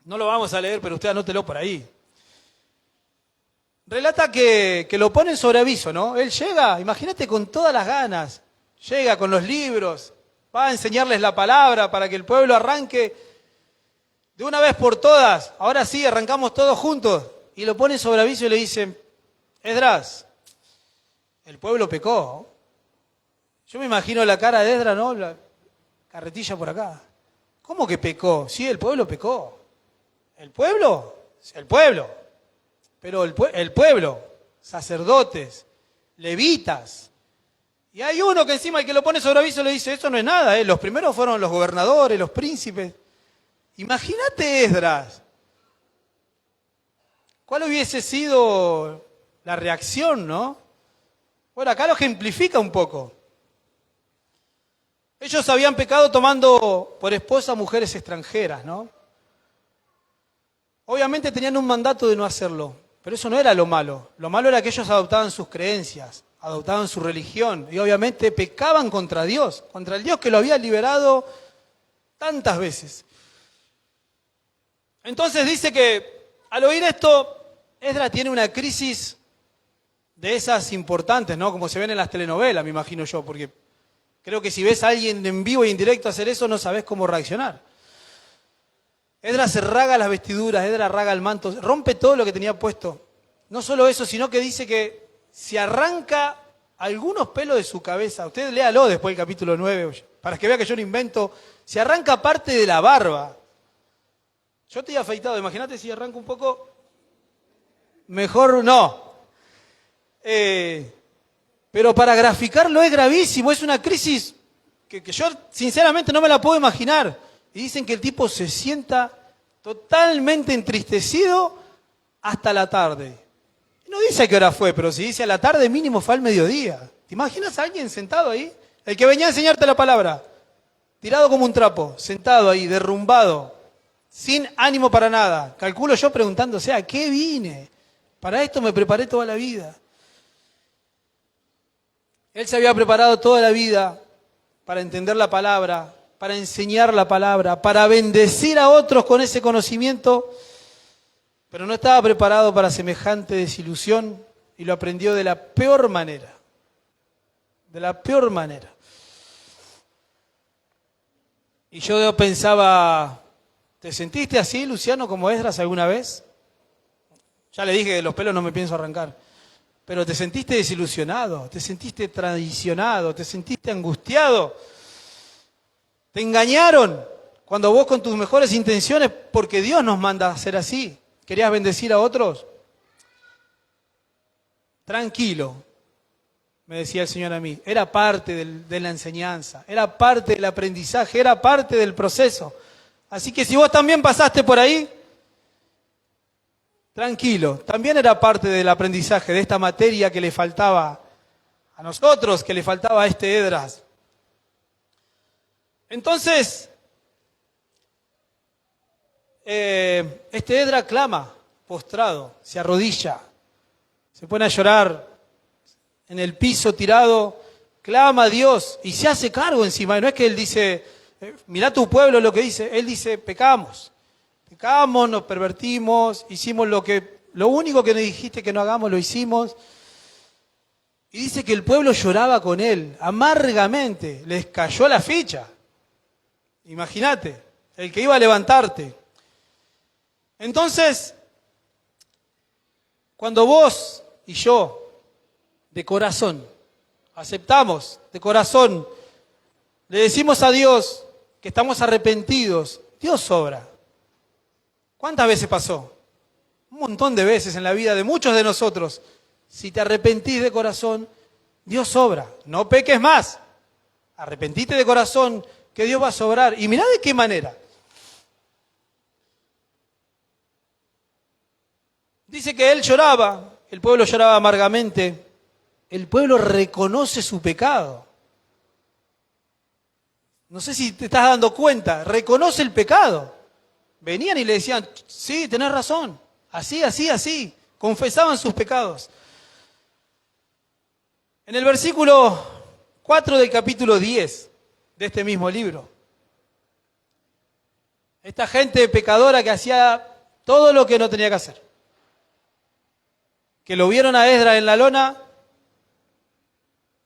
no lo vamos a leer, pero usted anótelo por ahí. Relata que lo ponen sobre aviso, ¿no? Él llega, imagínate, con todas las ganas. Llega con los libros, va a enseñarles la palabra para que el pueblo arranque de una vez por todas. Ahora sí, arrancamos todos juntos. Y lo ponen sobre aviso y le dicen, Esdras, el pueblo pecó. Yo me imagino la cara de Esdras, ¿no? La carretilla por acá. ¿Cómo que pecó? Sí, el pueblo pecó. ¿El pueblo? El pueblo. Pero el pueblo, sacerdotes, levitas. Y hay uno que encima el que lo pone sobre aviso le dice, eso no es nada, Los primeros fueron los gobernadores, los príncipes. Imagínate, Esdras. ¿Cuál hubiese sido la reacción, no? Bueno, acá lo ejemplifica un poco. Ellos habían pecado tomando por esposa mujeres extranjeras, ¿no? Obviamente tenían un mandato de no hacerlo, pero eso no era lo malo. Lo malo era que ellos adoptaban sus creencias, adoptaban su religión y obviamente pecaban contra Dios, contra el Dios que lo había liberado tantas veces. Entonces dice que al oír esto, Esdras tiene una crisis de esas importantes, ¿no? Como se ven en las telenovelas, me imagino yo, porque creo que si ves a alguien en vivo e indirecto hacer eso, no sabés cómo reaccionar. Esdras se rasga las vestiduras, Esdras rasga el manto, rompe todo lo que tenía puesto. No solo eso, sino que dice que se arranca algunos pelos de su cabeza. Usted léalo después del capítulo 9, para que vea que yo no invento. Se arranca parte de la barba. Yo te he afeitado, imagínate si arranco un poco. Mejor no. Pero para graficarlo es gravísimo, es una crisis que yo sinceramente no me la puedo imaginar. Y dicen que el tipo se sienta totalmente entristecido hasta la tarde. No dice a qué hora fue, pero si dice a la tarde mínimo fue al mediodía. ¿Te imaginas a alguien sentado ahí? El que venía a enseñarte la palabra, tirado como un trapo, sentado ahí, derrumbado, sin ánimo para nada. Calculo yo preguntándose, ¿a qué vine? Para esto me preparé toda la vida. Él se había preparado toda la vida para entender la palabra, para enseñar la palabra, para bendecir a otros con ese conocimiento, pero no estaba preparado para semejante desilusión y lo aprendió de la peor manera. De la peor manera. Y yo pensaba, ¿te sentiste así, Luciano, como Esdras alguna vez? Ya le dije que los pelos no me pienso arrancar. Pero ¿te sentiste desilusionado? ¿Te sentiste traicionado? ¿Te sentiste angustiado? ¿Te engañaron cuando vos con tus mejores intenciones, porque Dios nos manda a hacer así, querías bendecir a otros? Tranquilo, me decía el Señor a mí. Era parte de la enseñanza, era parte del aprendizaje, era parte del proceso. Así que si vos también pasaste por ahí, tranquilo, también era parte del aprendizaje de esta materia que le faltaba a nosotros, que le faltaba a este Esdras. Entonces, este Esdras clama, postrado, se arrodilla, se pone a llorar en el piso tirado, clama a Dios y se hace cargo encima. Y no es que él dice, mirá tu pueblo lo que dice, él dice, pecamos, nos pervertimos, hicimos lo único que nos dijiste que no hagamos, lo hicimos. Y dice que el pueblo lloraba con él, amargamente, les cayó la ficha. Imagínate, el que iba a levantarte. Entonces, cuando vos y yo, de corazón, aceptamos, de corazón, le decimos a Dios que estamos arrepentidos, Dios obra. ¿Cuántas veces pasó? Un montón de veces en la vida de muchos de nosotros. Si te arrepentís de corazón, Dios obra. No peques más. Arrepentite de corazón, que Dios va a sobrar. Y mirá de qué manera. Dice que él lloraba, el pueblo lloraba amargamente. El pueblo reconoce su pecado. No sé si te estás dando cuenta, reconoce el pecado. Venían y le decían, sí, tenés razón, así, así, así. Confesaban sus pecados. En el versículo 4 del capítulo 10 de este mismo libro, esta gente pecadora que hacía todo lo que no tenía que hacer, que lo vieron a Esdras en la lona,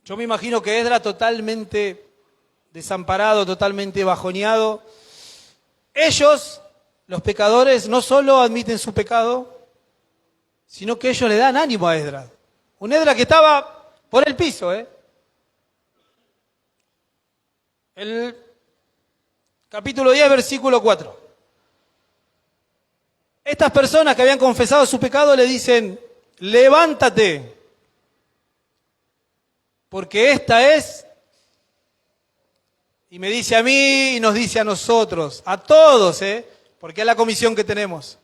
yo me imagino que Esdras totalmente desamparado, totalmente bajoneado. Ellos, los pecadores, no solo admiten su pecado, sino que ellos le dan ánimo a Esdras. Un Esdras que estaba por el piso, El capítulo 10, versículo 4. Estas personas que habían confesado su pecado le dicen, levántate, porque esta es, y me dice a mí y nos dice a nosotros, a todos, porque es la comisión que tenemos.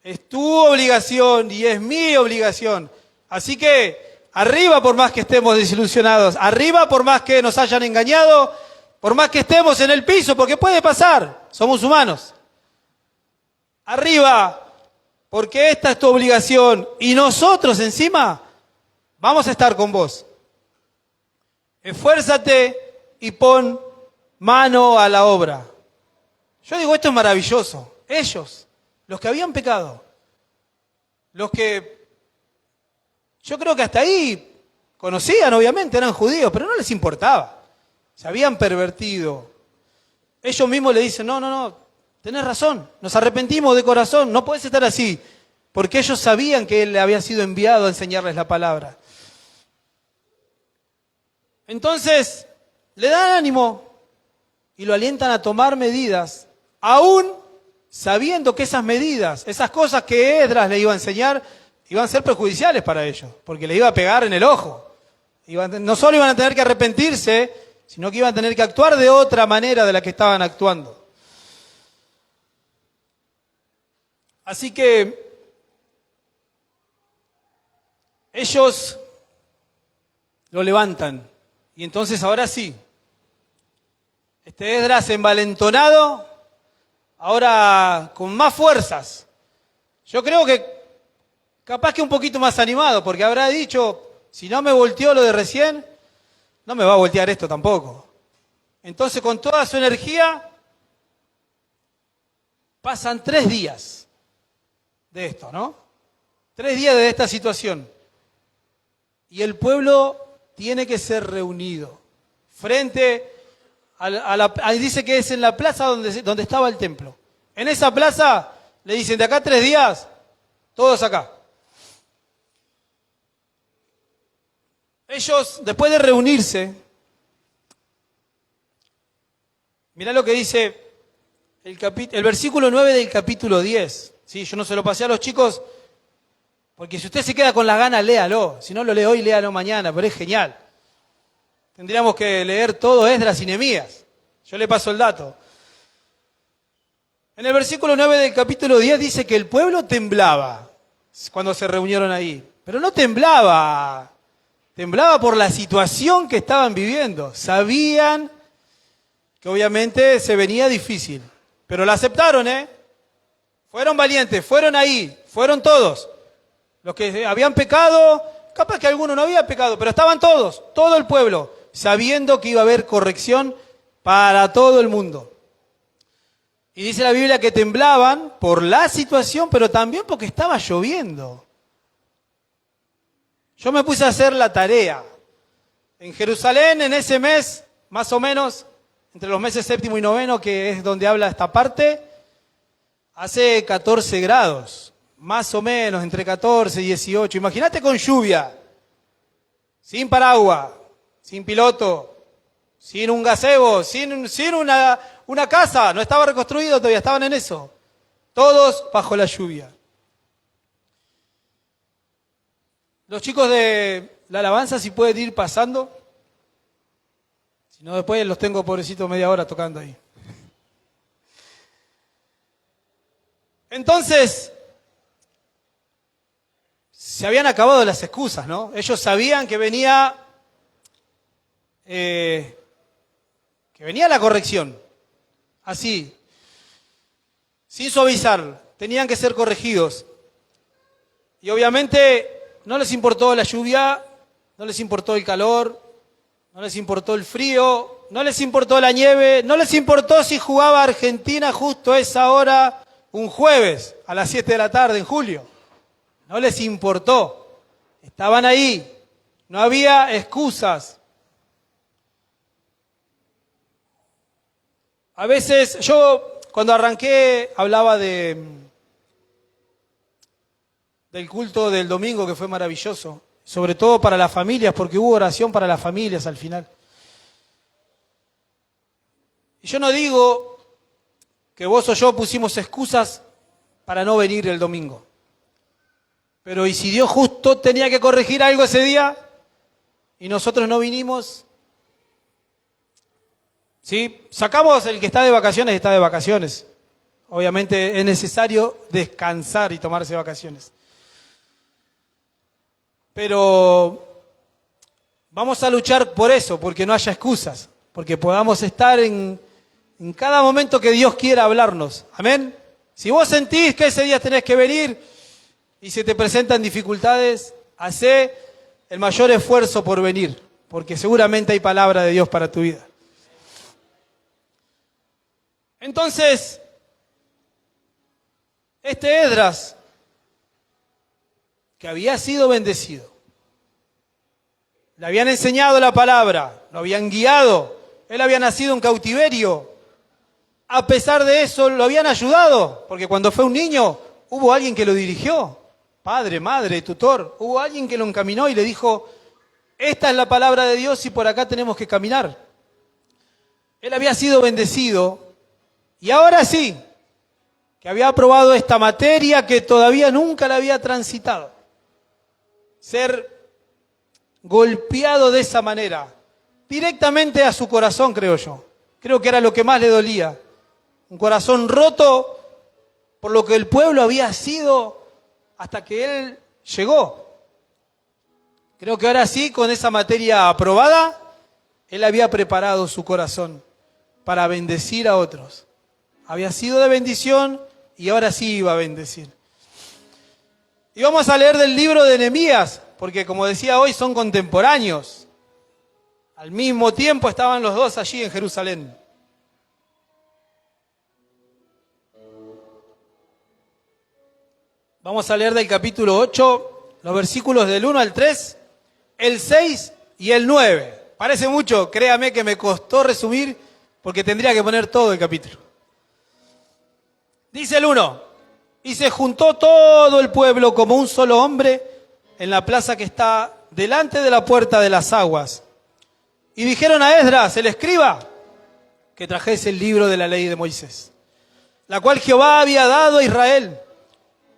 Es tu obligación y es mi obligación. Así que arriba por más que estemos desilusionados, arriba por más que nos hayan engañado, por más que estemos en el piso, porque puede pasar, somos humanos. Arriba, porque esta es tu obligación y nosotros encima vamos a estar con vos. Esfuérzate y pon mano a la obra. Yo digo, esto es maravilloso. Ellos, los que habían pecado, los que yo creo que hasta ahí conocían, obviamente, eran judíos, pero no les importaba. Se habían pervertido. Ellos mismos le dicen, no, tenés razón, nos arrepentimos de corazón, no podés estar así. Porque ellos sabían que él había sido enviado a enseñarles la palabra. Entonces, le dan ánimo y lo alientan a tomar medidas, aún sabiendo que esas medidas, esas cosas que Esdras le iba a enseñar, iban a ser perjudiciales para ellos, porque le iba a pegar en el ojo. No solo iban a tener que arrepentirse, sino que iban a tener que actuar de otra manera de la que estaban actuando. Así que ellos lo levantan. Y entonces ahora sí, este Esdras envalentonado, ahora con más fuerzas. Yo creo que capaz que un poquito más animado, porque habrá dicho, si no me volteó lo de recién, no me va a voltear esto tampoco. Entonces, con toda su energía, pasan 3 días de esto, ¿no? 3 días de esta situación. Y el pueblo tiene que ser reunido frente ahí dice que es en la plaza donde estaba el templo. En esa plaza le dicen, de acá a 3 días, todos acá. Ellos, después de reunirse, mirá lo que dice el versículo 9 del capítulo 10. ¿Sí? Yo no se lo pasé a los chicos, porque si usted se queda con las ganas, léalo. Si no lo lee hoy, léalo mañana, pero es genial. Tendríamos que leer todo Esdras y Nehemías. Yo le paso el dato. En el versículo 9 del capítulo 10 dice que el pueblo temblaba cuando se reunieron ahí. Pero no temblaba. Temblaba por la situación que estaban viviendo. Sabían que obviamente se venía difícil. Pero la aceptaron, ¿eh? Fueron valientes, fueron ahí, fueron todos. Los que habían pecado, capaz que alguno no había pecado, pero estaban todos, todo el pueblo, sabiendo que iba a haber corrección para todo el mundo. Y dice la Biblia que temblaban por la situación, pero también porque estaba lloviendo. Yo me puse a hacer la tarea. En Jerusalén, en ese mes, más o menos, entre los meses 7º y 9º, que es donde habla esta parte, hace 14 grados, más o menos, entre 14 y 18. Imagínate con lluvia, sin paraguas, sin piloto, sin un gazebo, sin una casa, no estaba reconstruido todavía, estaban en eso. Todos bajo la lluvia. Los chicos de la alabanza, si pueden ir pasando. Si no, después los tengo, pobrecito, media hora tocando ahí. Entonces, se habían acabado las excusas, ¿no? Ellos sabían que venía la corrección. Así, sin suavizar, tenían que ser corregidos. Y obviamente no les importó la lluvia, no les importó el calor, no les importó el frío, no les importó la nieve, no les importó si jugaba Argentina justo a esa hora, un jueves a las 7 de la tarde en julio. No les importó. Estaban ahí. No había excusas. A veces, yo cuando arranqué hablaba del culto del domingo, que fue maravilloso, sobre todo para las familias, porque hubo oración para las familias al final. Y yo no digo que vos o yo pusimos excusas para no venir el domingo. Pero ¿y si Dios justo tenía que corregir algo ese día y nosotros no vinimos? ¿Sí? Sacamos el que está de vacaciones, está de vacaciones. Obviamente es necesario descansar y tomarse vacaciones. Pero vamos a luchar por eso, porque no haya excusas, porque podamos estar en cada momento que Dios quiera hablarnos. Amén. Si vos sentís que ese día tenés que venir y se te presentan dificultades, hacé el mayor esfuerzo por venir, porque seguramente hay palabra de Dios para tu vida. Entonces, este Esdras, que había sido bendecido, le habían enseñado la palabra, lo habían guiado, él había nacido en cautiverio, a pesar de eso lo habían ayudado, porque cuando fue un niño hubo alguien que lo dirigió, padre, madre, tutor, hubo alguien que lo encaminó y le dijo, esta es la palabra de Dios y por acá tenemos que caminar. Él había sido bendecido y ahora sí, que había aprobado esta materia que todavía nunca la había transitado. Ser golpeado de esa manera, directamente a su corazón, creo yo. Creo que era lo que más le dolía. Un corazón roto por lo que el pueblo había sido hasta que él llegó. Creo que ahora sí, con esa materia aprobada, él había preparado su corazón para bendecir a otros. Había sido de bendición y ahora sí iba a bendecir. Y vamos a leer del libro de Nehemías, porque como decía hoy, son contemporáneos. Al mismo tiempo estaban los dos allí en Jerusalén. Vamos a leer del capítulo 8, los versículos del 1 al 3, el 6 y el 9. Parece mucho, créame que me costó resumir porque tendría que poner todo el capítulo. Dice el 1, y se juntó todo el pueblo como un solo hombre en la plaza que está delante de la puerta de las aguas. Y dijeron a Esdras, el escriba, que trajese el libro de la ley de Moisés, la cual Jehová había dado a Israel.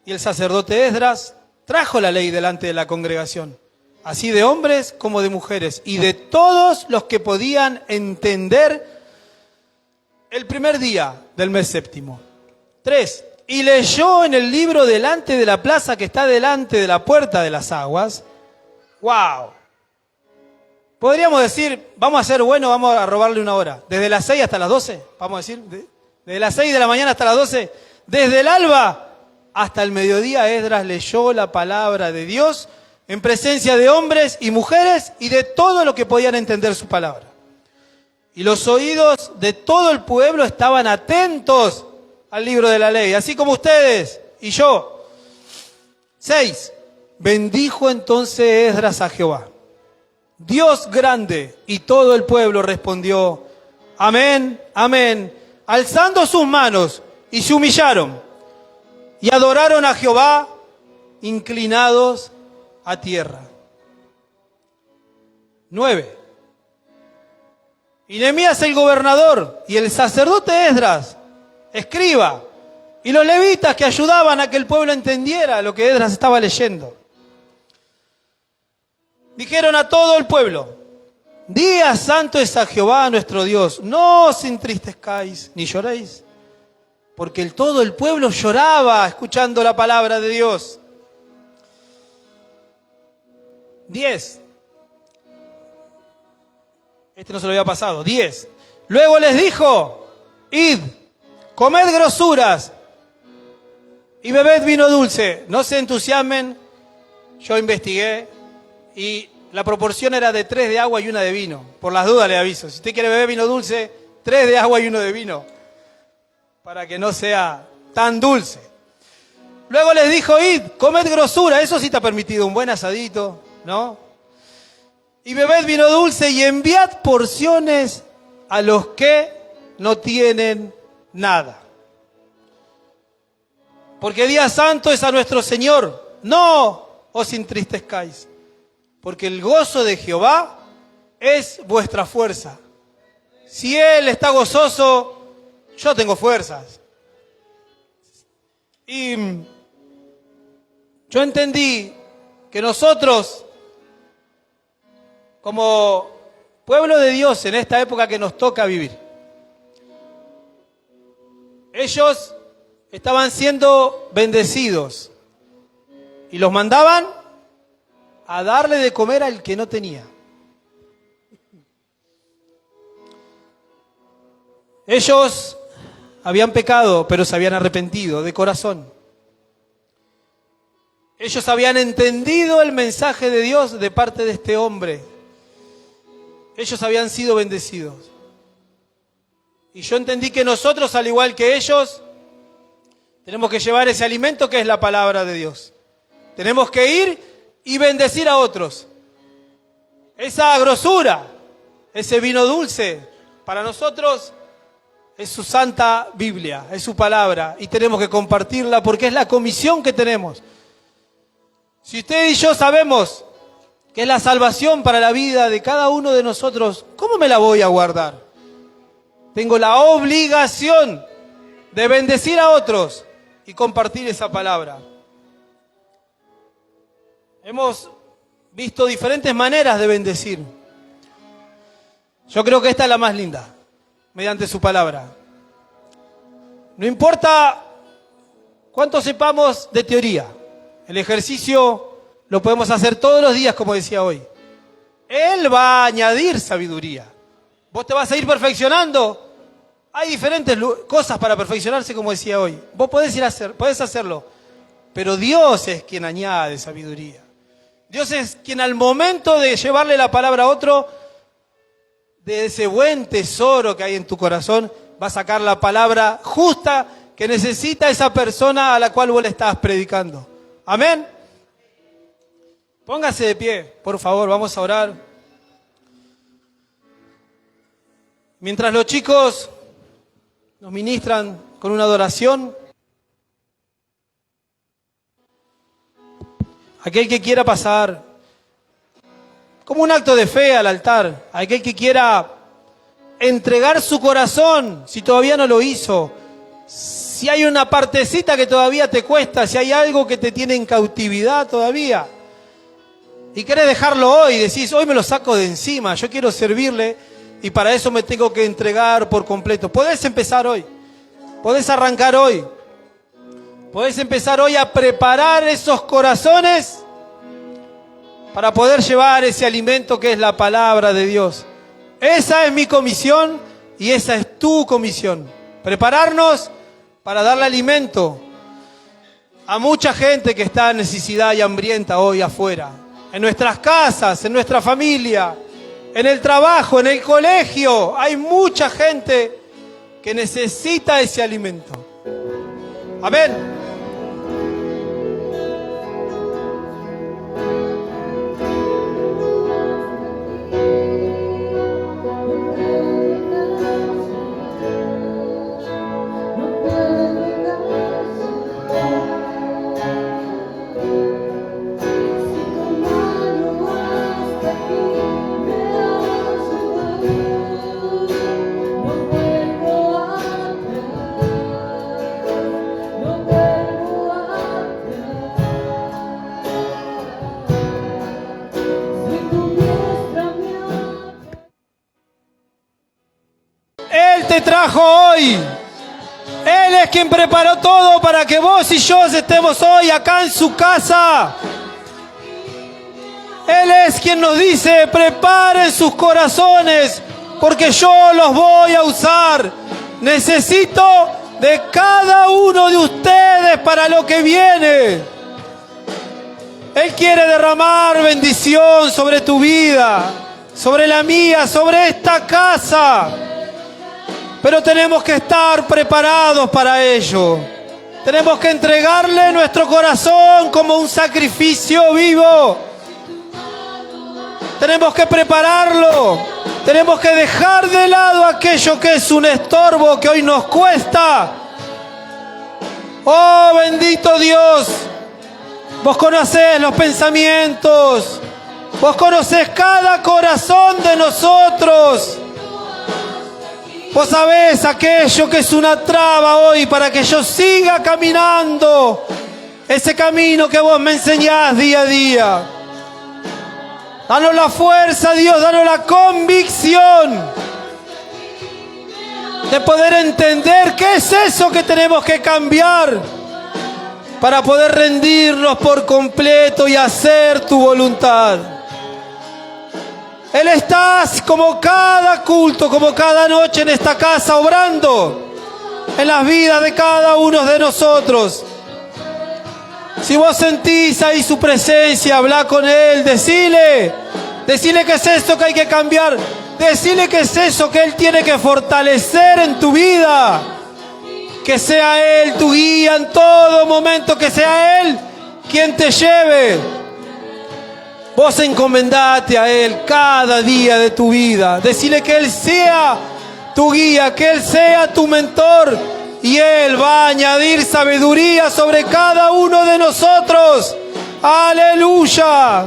Y el sacerdote Esdras trajo la ley delante de la congregación, así de hombres como de mujeres, y de todos los que podían entender el primer día del mes séptimo. 3. Y leyó en el libro delante de la plaza que está delante de la puerta de las aguas. ¡Wow! Podríamos decir, vamos a ser buenos, vamos a robarle una hora. Desde las 6 hasta las 12, vamos a decir, desde las 6 de la mañana hasta las 12, desde el alba hasta el mediodía, Esdras leyó la palabra de Dios en presencia de hombres y mujeres y de todo lo que podían entender su palabra. Y los oídos de todo el pueblo estaban atentos al libro de la ley, así como ustedes y yo. 6. Bendijo entonces Esdras a Jehová, Dios grande, y todo el pueblo respondió, amén, amén, alzando sus manos, y se humillaron. Y adoraron a Jehová, inclinados a tierra. 9. Y Nehemías el gobernador y el sacerdote Esdras, escriba, y los levitas que ayudaban a que el pueblo entendiera lo que Esdras estaba leyendo, dijeron a todo el pueblo, día santo es a Jehová nuestro Dios, no os entristezcáis ni lloréis. Porque todo el pueblo lloraba escuchando la palabra de Dios. 10. Este no se lo había pasado. 10. Luego les dijo, id, comed grosuras y bebed vino dulce. No se entusiasmen, yo investigué y la proporción era de 3 de agua y 1 de vino. Por las dudas le aviso, si usted quiere beber vino dulce, 3 de agua y 1 de vino, para que no sea tan dulce. Luego les dijo, id, comed grosura, eso sí está permitido, un buen asadito, ¿no? Y bebed vino dulce y enviad porciones a los que no tienen nada. Porque día santo es a nuestro Señor, no os entristezcáis, porque el gozo de Jehová es vuestra fuerza. Si Él está gozoso, yo tengo fuerzas. Y yo entendí que nosotros, como pueblo de Dios en esta época que nos toca vivir, ellos estaban siendo bendecidos y los mandaban a darle de comer al que no tenía. Ellos habían pecado, pero se habían arrepentido de corazón. Ellos habían entendido el mensaje de Dios de parte de este hombre. Ellos habían sido bendecidos. Y yo entendí que nosotros, al igual que ellos, tenemos que llevar ese alimento que es la palabra de Dios. Tenemos que ir y bendecir a otros. Esa grosura, ese vino dulce, para nosotros es su santa Biblia, es su palabra, y tenemos que compartirla porque es la comisión que tenemos. Si usted y yo sabemos que es la salvación para la vida de cada uno de nosotros, ¿cómo me la voy a guardar? Tengo la obligación de bendecir a otros y compartir esa palabra. Hemos visto diferentes maneras de bendecir. Yo creo que esta es la más linda, mediante su palabra. No importa cuánto sepamos de teoría, el ejercicio lo podemos hacer todos los días, como decía hoy. Él va a añadir sabiduría. Vos te vas a ir perfeccionando Hay diferentes cosas para perfeccionarse, como decía hoy. Vos podés podés hacerlo, pero Dios es quien añade sabiduría. Dios es quien al momento de llevarle la palabra a otro, de ese buen tesoro que hay en tu corazón, va a sacar la palabra justa que necesita esa persona a la cual vos le estás predicando. Amén. Póngase de pie, por favor, vamos a orar. Mientras los chicos nos ministran con una adoración, aquel que quiera pasar como un acto de fe al altar, aquel que quiera entregar su corazón, si todavía no lo hizo, si hay una partecita que todavía te cuesta, si hay algo que te tiene en cautividad todavía, y querés dejarlo hoy, decís, hoy me lo saco de encima, yo quiero servirle, y para eso me tengo que entregar por completo. Podés empezar hoy, podés arrancar hoy, podés empezar hoy a preparar esos corazones para poder llevar ese alimento que es la palabra de Dios. Esa es mi comisión y esa es tu comisión. Prepararnos para darle alimento a mucha gente que está en necesidad y hambrienta hoy afuera. En nuestras casas, en nuestra familia, en el trabajo, en el colegio. Hay mucha gente que necesita ese alimento. Amén. Te trajo hoy. Él es quien preparó todo para que vos y yo estemos hoy acá en su casa. Él es quien nos dice, preparen sus corazones, porque yo los voy a usar. Necesito de cada uno de ustedes para lo que viene. Él quiere derramar bendición sobre tu vida, sobre la mía, sobre esta casa. Pero tenemos que estar preparados para ello. Tenemos que entregarle nuestro corazón como un sacrificio vivo. Tenemos que prepararlo. Tenemos que dejar de lado aquello que es un estorbo que hoy nos cuesta. Oh, bendito Dios. Vos conocés los pensamientos. Vos conocés cada corazón de nosotros. Vos sabés aquello que es una traba hoy para que yo siga caminando ese camino que vos me enseñás día a día. Danos la fuerza, Dios, danos la convicción de poder entender qué es eso que tenemos que cambiar para poder rendirnos por completo y hacer tu voluntad. Él está como cada culto, como cada noche en esta casa, obrando en las vidas de cada uno de nosotros. Si vos sentís ahí su presencia, habla con Él, decile qué es eso que hay que cambiar, decile qué es eso que Él tiene que fortalecer en tu vida. Que sea Él tu guía en todo momento, que sea Él quien te lleve. Vos encomendate a Él cada día de tu vida. Decile que Él sea tu guía, que Él sea tu mentor. Y Él va a añadir sabiduría sobre cada uno de nosotros. ¡Aleluya!